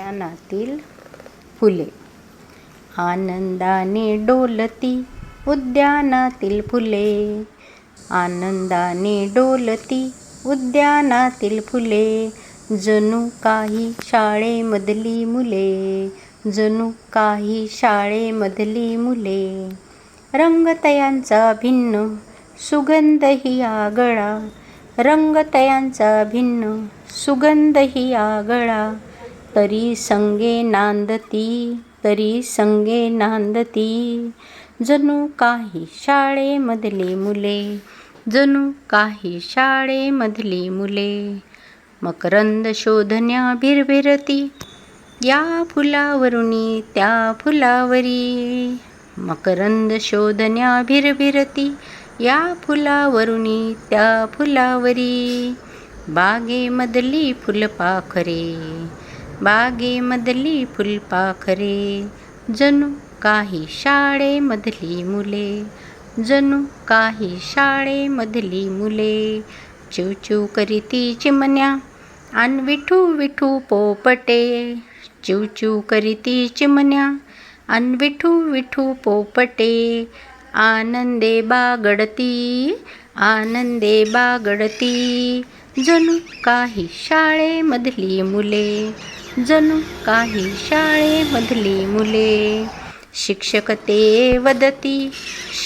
उद्यानातील फुले. आनंदाने डोलती उद्यानातील फुले. आनंदाने डोलती उद्यानातील फुले. जणू काही शाळेमधली मुले. जणू काही शाळेमधली मुले. रंगतयांचा भिन्न सुगंधही आगळा. रंगतयांचा भिन्न सुगंधही आगळा. तरी संगे नांदती. तरी संगे नांदती. जणू काही शाळेमधली मुले. जणू काही शाळेमधली मुले. मकरंद शोधण्या भिरभिरती या फुलावरुनी त्या फुलावरी. मकरंद शोधण्या भिरभिरती या फुलावरुनी त्या फुलावरी. बागेमधली फुलपाखरे. बागेमधली फुलपाखरे. जणू काही शाळेमधली मुले. जणू काही शाळेमधली मुले. चिवचिव करीती चिमण्या अन विठू विठू पोपटे. चिवचिव करीती चिमण्या अन विठू विठू पोपटे. आनंदे बागडती. आनंदे बागडती. जणू काही शाळेमधली मुले. जणू काही शाळेमधली मुले. शिक्षक ते वदती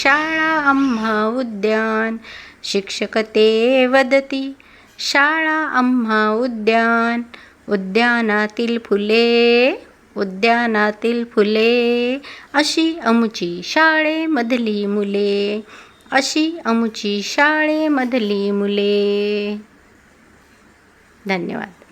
शाळा आम्हा उद्यान. शिक्षक ते वदती शाळा आम्हा उद्यान. उद्यानातील फुले. उद्यानातील फुले. अशी आमची शाळेमधली मुले. अशी आमची शाळेमधली मुले. धन्यवाद.